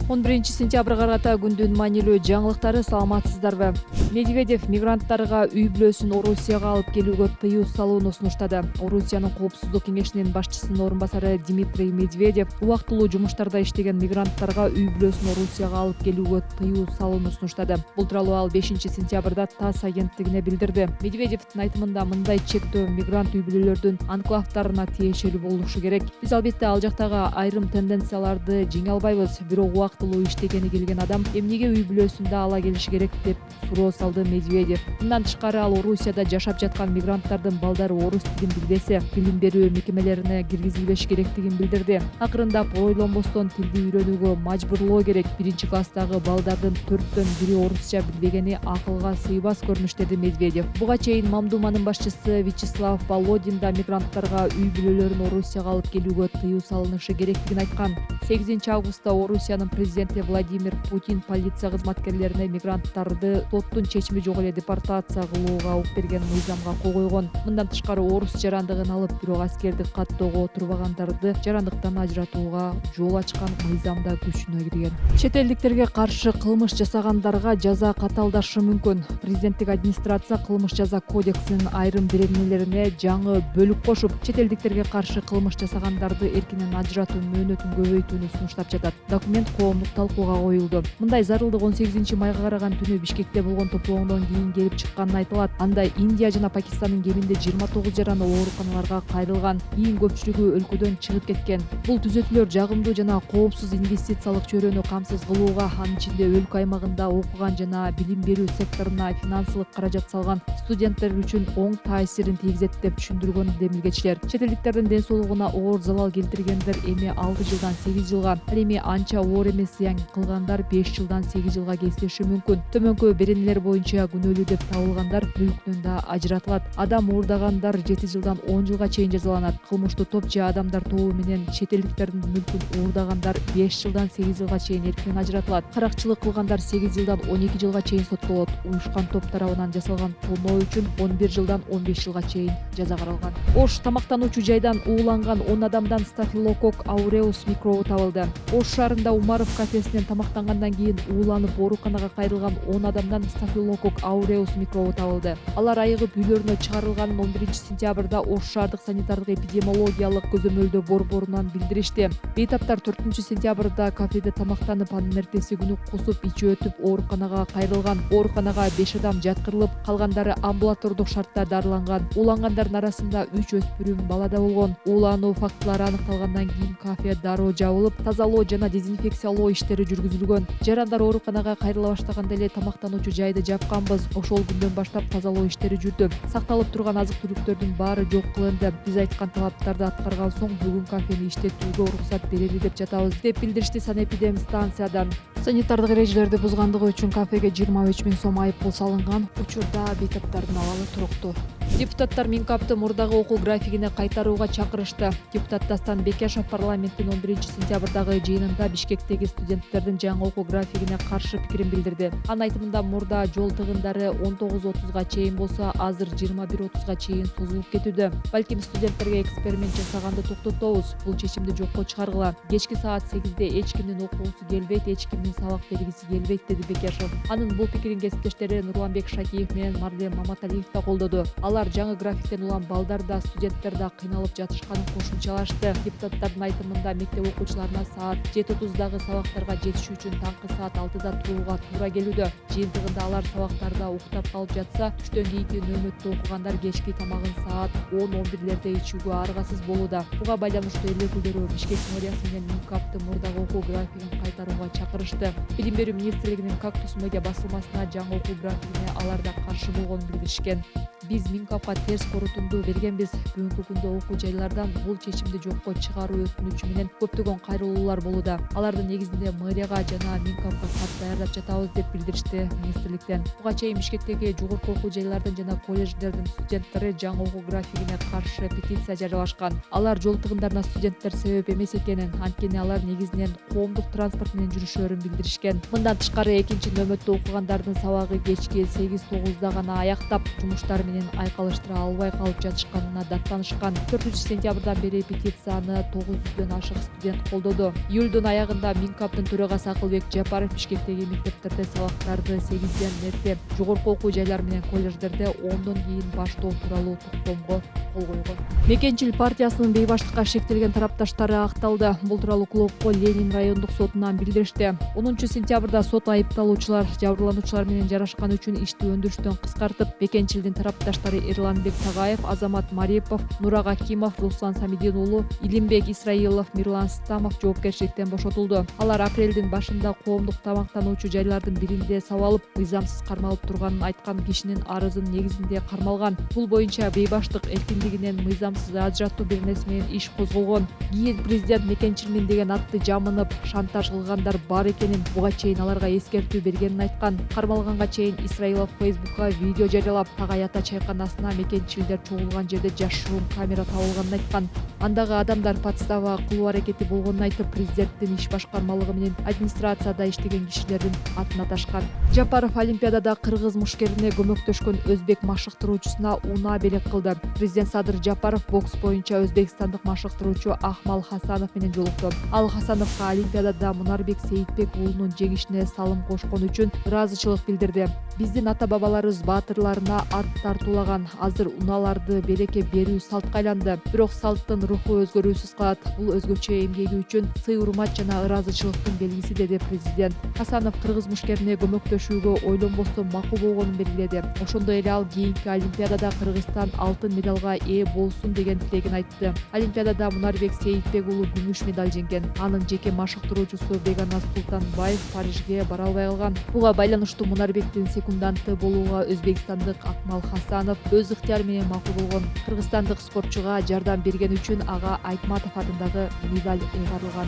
11-сентябрга карата күндүн маанилүү жаңылыктары, саламатсыздарбы? Медведев мигранттарга үй бүлөсүн Орусияга алып келүүгө тыюу салууну сунуштады. Орусиянын коопсуздук кеңешинин башчысынын орун басары Дмитрий Медведев убактылуу жумуштарда иштеген мигранттарга үй бүлөсүн Орусияга алып келүүгө тыюу салууну сунуштады. Бул тууралуу ал 5-сентябрда ТАСС агенттигине билдирди. Медведевдин айтымында мындай чектөө мигрант үй бүлөлөрдүн анклавтарына тиешелүү болушу керек. Биз албетте ал жактагы айрым тенденцияларды жеңе албайбыз, бирок убактылуу иштегени келген адам эмнеге үй бүлөсүндө ала келиши керек деп суроо салды Медведев. Мындан тышкары ал Орусияда жашап жаткан мигранттардын балдары орус тилин билбесе, билим берүү мекемелерине киргизилбеш керектигин билдирди. Акырындап ойлонбостон тилди үйрөнүүгө мажбурлоо керек. 1-класстагы балдардын 4төн 1 орусча билбегени акылга сыйбас көрүнүш, деди Медведев. Буга чейин Мамдуманын башчысы Вячеслав Володин да мигранттарга үй бүлөлөрүн Орусияга алып келүүгө тыюу салынышы керектигин айткан. 8-августта Орусиянын президенти Владимир Путин полиция кызматкерлерине мигранттарды соттун чечими жок эле депортация кылууга алып берген мыйзамга кол койгон. Мындан тышкары орус жарандыгын алып, бирок аскердик каттоого отурбагандарды жарандыктан ажыратууга жол ачкан мыйзам да күчүнө кирген. Чет элдиктерге каршы кылмыш жасагандарга жаза катаалдашы мүмкүн. Президенттик администрация кылмыш жаза кодексинин айрым беренелерине жаңы бөлүк кошуп, чет элдиктерге каршы кылмыш жасагандарды эркинен ажыратуу мөөнөтүн көбөйтүүнү сунуштап жатат. Документ коомдук талкууга коюлду. Мындай зарылдык 18-майга караган түнү Бишкекте болгон топлоондон кийин келип чыкканын айтылат. Анда Индия жана Пакистандын кеминде 29 жараны ооруканаларга кайрылган. Кийин көпчүлүгү өлкөдөн чыгып кеткен. Бул түзөтүүлөр жагымдуу жана коопсуз инвестициялык чөйрөнү камсыз кылууга, анын ичинде өлкө аймагында окуган жана билим берүү секторуна финансылык каражат салган студенттер үчүн оң таасирин тийгизет деп түшүндүргөн демилгечилер. Чет элдиктердин ден соолугуна оор залал келтиргендер эми 6 жылдан 8 жылга, ал эми анча оор эмес зыян кылгандар 5 жылдан 8 жылга кесилиши мүмкүн. Төмөнкү беренелер боюнча күнөөлүү деп табылгандар мүлкүнөн да ажыратылат. Адам уурдагандар 7 жылдан 10 жылга чейин жазаланат. Кылмыштуу топ же адамдар тобу менен чет элдиктердин мүлкүн уурдагандар 5 жылдан 8 жылга чейин эркинен ажыратылат. Каракчылык кылгандар 8 жылдан 12 жылга чейин соттолот. Уюшкан топ тарабынан жасалган тоноо үчүн 11 жылдан 15 жылга чейин жаза каралган. Ош тамактануучу жайдан ууланган 10 адамдан стафилококк ауреус микробу табылды. Ош шаарында Умаров кафесинен тамактангандан кийин ууланып ооруканага кайрылган 10 адамдан стафилококк ауреус микробу табылды. Алар айыгып үйлөрүнө чыгарылганын 11-сентябрда Ош шаардык санитардык эпидемиологиялык көзөмөлдөө борборунан билдиришти. Бейтаптар 4-сентябрда кафеде тамактанып, анын эртеси күнү кусуп ичип өтүп ооруканага кайрылган. Ооруканага 5 адам жаткырылып, калгандары амбулатордук шартта дарыланган. Уулангандардын арасында 3 өспүрүм бала да болгон. Уулануу фактылары аныкталгандан кийин кафе дароо жабылып, тазалоо жана дезинфекциялоо иштери жүргүзүлгөн. Жарандар ооруканага кайрыла баштаганда эле тамактануучу жайды жапканбыз. Ошол күндөн баштап тазалоо иштери жүрдү. Сакталып турган азык-түлүктөрдүн баары жок кылынды. Биз айткан талаптарды аткарган соң бүгүн кафени иштетүүгө уруксат берели деп жатабыз, деп билдиришти санэпидемстанциядан. Санитардык эрежелерди бузгандыгы үчүн кафеге 23 000 сом айып пул салынган. Учурда бейтаптардын абалы туруктуу. Депутаттар Минкапты мурдагы окуу графигине кайтарууга чакырышты. Депутат Дастан Бекешев парламенттин 11-сентябрдагы жыйынында Бишкектеги студенттердин жаңы окуу графигине каршы пикирин билдирди. Анын айтымында мурда жол тыгындары 19:30га чейин болсо, азыр 21:30га чейин созулуп кетүүдө. Балким студенттерге эксперимент жасаганды токтотобуз. Бул чечимди жокко чыгаргыла. Кечки саат 8-де эч кимдин окуусу келбейт, эч кимдин сабак бергиси келбейт, деди Бекешев. Анын бул пикирин кесиптештери Нурланбек Шакиев менен Марлен Маматалиев да колдоду. Алар жаңы графиктен улам балдар да, студенттер да кыйналып жатышканын кошумчалашты. Депутаттардын айтымында мектеп окуучуларына саат 7:30дагы сабактарга жетишүү үчүн таңкы саат 6да турууга туура келүүдө. Жыйынтыгында алар сабактарда уктап калып жатса, түштөн кийинки нөөмөттө окугандар кечки тамагын саат 10-11лерде ичүүгө аргасыз болууда. Буга байланыштуу эл өкүлдөрү Бишкек мэриясы менен Минкапты мурдагы окуу графигин кайтарууга чакырышты. Билим берүү министрлигинин Кактус медиа басылмасына жаңы окуу графигине алар да каршы болгонун билдиришкен. Биз Минкапка терс корутунду бергенбиз. Бүгүнкү күндө окуу жайлардан бул чечимди жокко чыгаруу өтүнүчү менен көптөгөн кайрылуулар болууда. Алардын негизинде мэрияга жана Минкапка кат даярдап жатабыз, деп билдиришти министрликтен. Буга чейин Бишкектеги жогорку окуу жайлардын жана колледждердин студенттери жаңы окуу графигине каршы петиция жарыялашкан. Алар жол тыгындарына студенттер себеп эмес экенин, анткени алар негизинен коомдук транспорт менен жүрүшөөрүн билдиришкен. Мындан тышкары экинчи нөөмөттө окугандардын сабагы кечки 8-9да гана аяктап, жумуштары менен айкалыштыра албай калып жатышканына даттанышкан. 4-сентябрдан бери петицияны 900дөн ашык студент колдоду. Июлдун аягында Минкабтын төрагасы Акылбек Жапаров Бишкектеги мектептерде сабактарды 8ден эрте, жогорку окуу жайлар менен колледждерде 10дон кийин баштоо тууралуу токтомго кол койгон. Мекенчил партиясынын бейбаштыкка шектелген тарапташтары акталды. Бул тууралуу клубко Ленин райондук сотунан билдиришти. 10-сентябрда сот айыпталуучулар жабырлануучулар менен жарашкан үчүн ишти өндүрүштөн кыскартып, Мекенчилдин тарапташтары Эрланбек Тагаев, Азамат Марипов, Нурак Акимов, Руслан Самидин уулу, Илимбек Исраилов, Мирлан Стамов жоопкерчиликтен бошотулду. Алар апрелдин башында коомдук тамактануучу жайлардын биринде сабалып, мыйзамсыз кармалып турганын айткан кишинин арызынын негизинде кармалган. Бул боюнча бейбаштык эркиндигинен мыйзамсыз ажыратуу беренеси менен иш козголгон. Кийин президент Мекенчилмин деген атты жамынып, шантаж кылгандар бар экенин, буга чейин аларга эскертүү бергенин айткан. Кармалганга чейин Исраилов Facebook'ка видео жарыялап, Tagay ата чайканасына мекенчилдер чогулган жерде жашыруун камера табылганын айткан. Андагы адамдар подстава кылуу аракети болгонун айтып, президенттин иш башкармалыгы менен администрацияда иштеген кишилердин атын аташкан. Жапаров Олимпиадада кыргыз мушкерине көмөктөшкөн өзбек машыктыруучусуна унаа белек кылды. Президент Садыр Жапаров бокс боюнча өзбекстандык машыктыруучу Ахмал Хасанов менен жолукту. Ал Хасановго Олимпиадада Мунарбек Сейитбек уулунун жеңишине салым кошкон үчүн ыраазычылык билдирди. Биздин ата-бабаларыбыз баатырларына ат тартуулаган. Азыр унааларды береке берүү салтка айланды. Бирок салттын руху өзгөрүүсүз калат. Бул өзгөчө эмгеги үчүн сый-урмат жана ыраазычылыктын белгиси, деди президент. Хасанов кыргыз мушкерине көмөктөшүүгө ойлонбостон макул болгонун белгиледи. Ошондой эле ал кийинки Олимпиадада Кыргызстан алтын медалга ээ болсун деген тилегин айтты. Олимпиадада Мунарбек Сейитбек уулу күмүш медаль жеңген. Анын жеке машыктыруучусу Беганаз Султанбаев Парижге бара албай калган. Буга байланыштуу Мунарбектин секунданты болууга өзбекстандык Акмал Хасанов өз ыктыяры менен макул болгон. Кыргызстандык спортчуга жардам берген үчүн ага Айтматов атындагы медаль ыйгарылган.